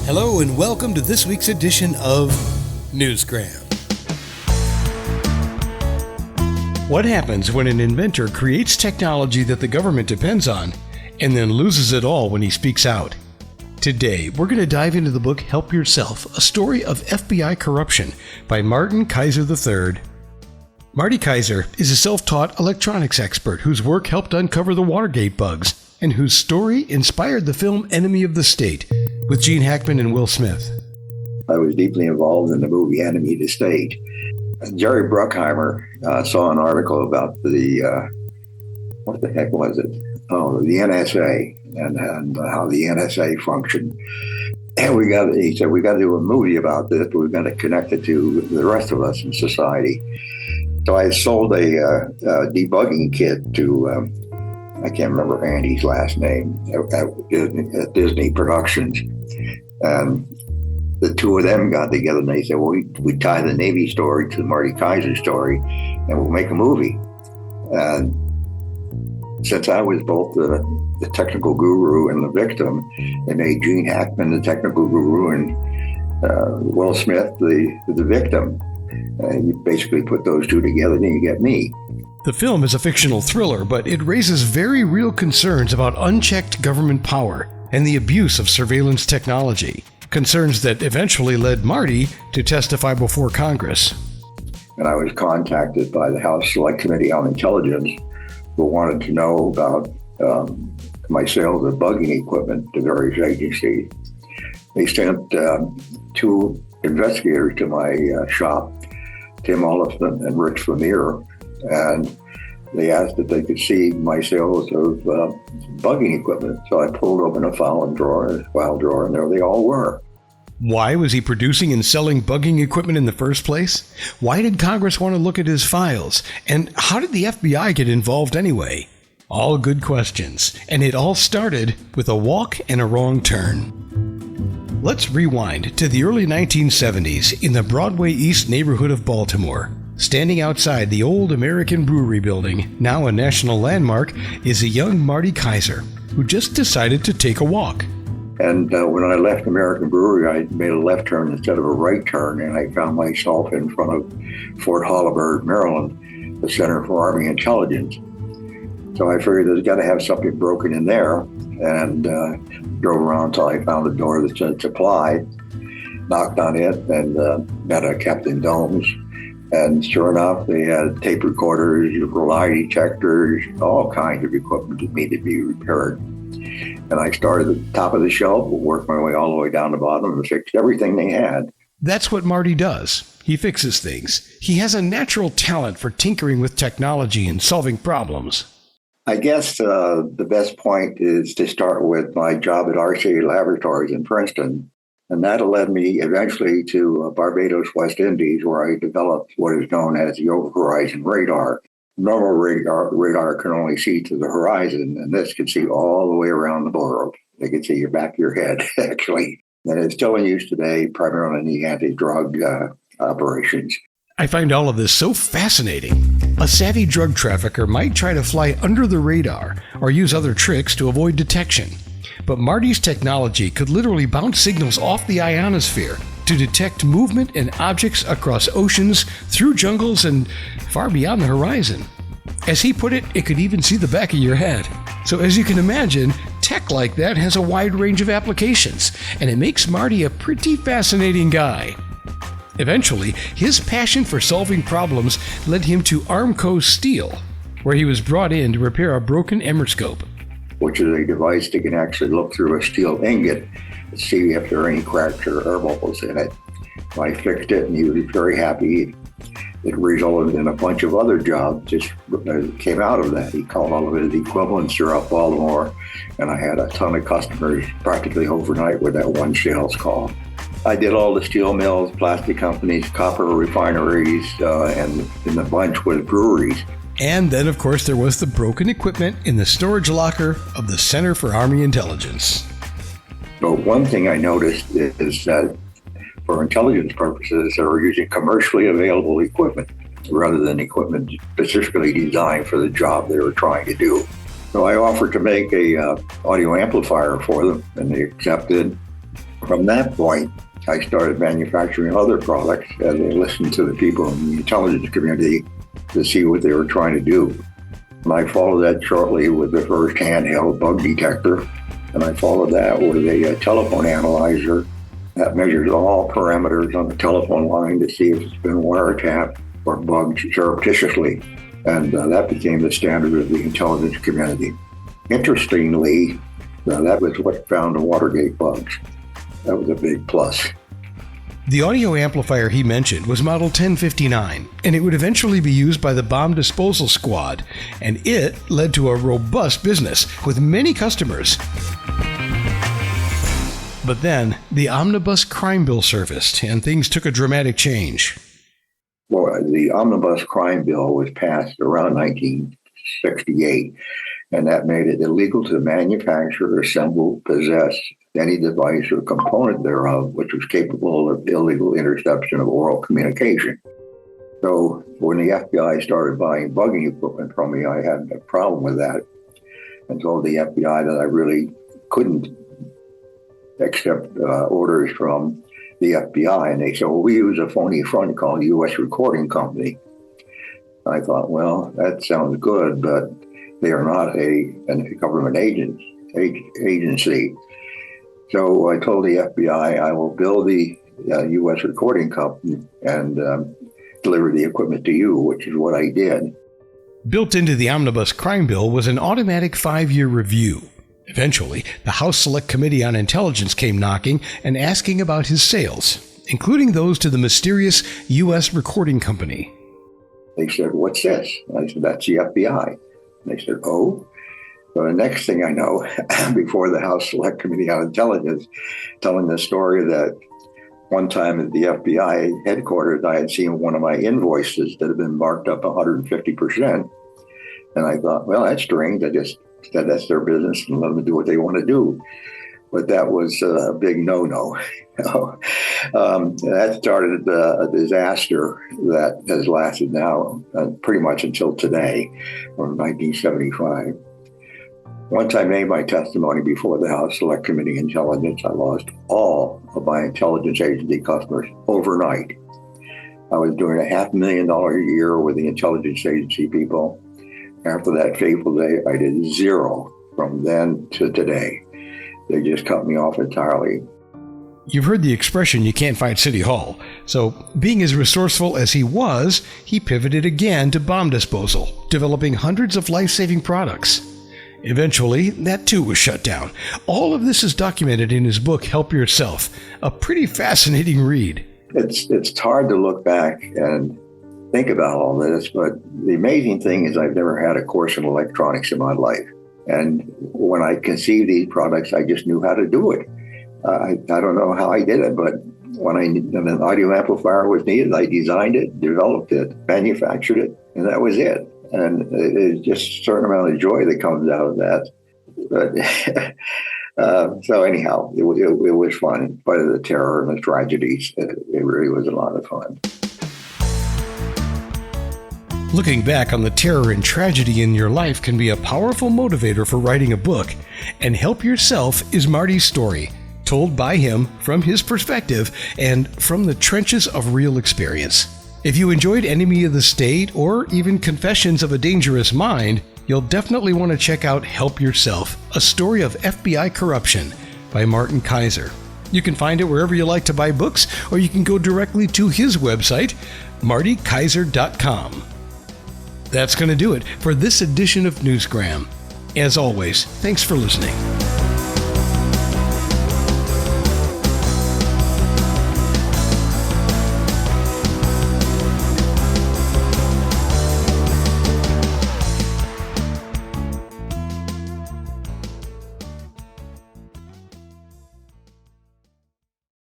Hello and welcome to this week's edition of Newsgram. What happens when an inventor creates technology that the government depends on and then loses it all when he speaks out? Today, we're going to dive into the book Help Yourself, a story of FBI corruption by Martin Kaiser III. Marty Kaiser is a self-taught electronics expert whose work helped uncover the Watergate bugs and whose story inspired the film Enemy of the State with Gene Hackman and Will Smith. I was deeply involved in the movie Enemy of the State. Jerry Bruckheimer saw an article about the, what the heck was it? Oh, the NSA and how the NSA functioned. And he said, we got to do a movie about this, but we've got to connect it to the rest of us in society. So I sold a debugging kit to, I can't remember Andy's last name, at Disney Productions. And the two of them got together and they said, well, we tie the Navy story to the Marty Kaiser story and we'll make a movie. And since I was both the technical guru and the victim, they made Gene Hackman the technical guru and Will Smith the victim. And you basically put those two together and you get me. The film is a fictional thriller, but it raises very real concerns about unchecked government power and the abuse of surveillance technology. Concerns that eventually led Marty to testify before Congress. And I was contacted by the House Select Committee on Intelligence, who wanted to know about my sales of bugging equipment to various agencies. They sent two investigators to my shop, Tim Oliphant and Rich Vermeer, and they asked if they could see my sales of bugging equipment. So I pulled open a file drawer, and there they all were. Why was he producing and selling bugging equipment in the first place? Why did Congress want to look at his files? And how did the FBI get involved anyway? All good questions. And it all started with a walk and a wrong turn. Let's rewind to the early 1970s in the Broadway East neighborhood of Baltimore. Standing outside the old American Brewery building, now a national landmark, is a young Marty Kaiser who just decided to take a walk. And when I left American Brewery, I made a left turn instead of a right turn, and I found myself in front of Fort Holabird, Maryland, the Center for Army Intelligence. So I figured there's got to have something broken in there, and drove around until I found a door that said supply, knocked on it, and met a Captain Domes. And sure enough, they had tape recorders, lie detectors, all kinds of equipment that needed to be repaired. And I started at the top of the shelf, worked my way all the way down the bottom, and fixed everything they had. That's what Marty does. He fixes things. He has a natural talent for tinkering with technology and solving problems. I guess the best point is to start with my job at RCA Laboratories in Princeton. And that led me eventually to Barbados, West Indies, where I developed what is known as the over-horizon radar. Normal radar can only see to the horizon, and this can see all the way around the world. They can see your back of your head, actually. And it's still in use today, primarily in the anti-drug operations. I find all of this so fascinating. A savvy drug trafficker might try to fly under the radar or use other tricks to avoid detection. But Marty's technology could literally bounce signals off the ionosphere to detect movement and objects across oceans, through jungles, and far beyond the horizon. As he put it, it could even see the back of your head. So as you can imagine, tech like that has a wide range of applications, and it makes Marty a pretty fascinating guy. Eventually, his passion for solving problems led him to Armco Steel, where he was brought in to repair a broken Emerscope, which is a device that can actually look through a steel ingot and see if there are any cracks or air bubbles in it. I fixed it, and he was very happy. It resulted in a bunch of other jobs just came out of that. He called all of it the equivalents throughout Baltimore, and I had a ton of customers practically overnight with that one sales call. I did all the steel mills, plastic companies, copper refineries, and in the bunch with breweries. And then, of course, there was the broken equipment in the storage locker of the Center for Army Intelligence. But one thing I noticed is that for intelligence purposes, they were using commercially available equipment rather than equipment specifically designed for the job they were trying to do. So I offered to make a audio amplifier for them, and they accepted. From that point, I started manufacturing other products as I listened to the people in the intelligence community to see what they were trying to do. And I followed that shortly with the first handheld bug detector, and I followed that with a telephone analyzer that measures all parameters on the telephone line to see if it's been wiretapped or bugged surreptitiously. And that became the standard of the intelligence community. Interestingly, that was what found the Watergate bugs. That was a big plus. The audio amplifier he mentioned was Model 1059, and it would eventually be used by the Bomb Disposal Squad, and it led to a robust business with many customers. But then, the Omnibus Crime Bill surfaced, and things took a dramatic change. Well, the Omnibus Crime Bill was passed around 1968, and that made it illegal to manufacture, assemble, possess any device or component thereof which was capable of illegal interception of oral communication. So when the FBI started buying bugging equipment from me, I had a problem with that and told the FBI that I really couldn't accept orders from the FBI. And they said, well, we use a phony front called U.S. Recording Company. I thought, well, that sounds good, but they are not a government agency. So I told the FBI I will build the U.S. Recording Company and deliver the equipment to you, which is what I did. Built into the Omnibus Crime Bill was an automatic 5-year review. Eventually, the House Select Committee on Intelligence came knocking and asking about his sales, including those to the mysterious U.S. Recording Company. They said, what's this? And I said, that's the FBI. And they said, oh? So the next thing I know, before the House Select Committee on Intelligence, telling the story that one time at the FBI headquarters, I had seen one of my invoices that had been marked up 150%. And I thought, well, that's strange. I just said that's their business and let them do what they want to do. But that was a big no-no. That started a disaster that has lasted now pretty much until today, from 1975. Once I made my testimony before the House Select Committee on Intelligence, I lost all of my intelligence agency customers overnight. I was doing $500,000 a year with the intelligence agency people. After that fateful day, I did zero from then to today. They just cut me off entirely. You've heard the expression, you can't fight City Hall. So, being as resourceful as he was, he pivoted again to bomb disposal, developing hundreds of life-saving products. Eventually, that too was shut down. All of this is documented in his book, Help Yourself, a pretty fascinating read. It's hard to look back and think about all this, but the amazing thing is I've never had a course in electronics in my life. And when I conceived these products, I just knew how to do it. I don't know how I did it, but when an audio amplifier was needed, I designed it, developed it, manufactured it, and that was it. And it's just a certain amount of joy that comes out of that. But so anyhow, it was fun. In spite of the terror and the tragedies, it really was a lot of fun. Looking back on the terror and tragedy in your life can be a powerful motivator for writing a book. And Help Yourself is Marty's story, told by him from his perspective and from the trenches of real experience. If you enjoyed Enemy of the State or even Confessions of a Dangerous Mind, you'll definitely want to check out Help Yourself, a story of FBI corruption by Martin Kaiser. You can find it wherever you like to buy books, or you can go directly to his website, martykaiser.com. That's going to do it for this edition of Newsgram. As always, thanks for listening.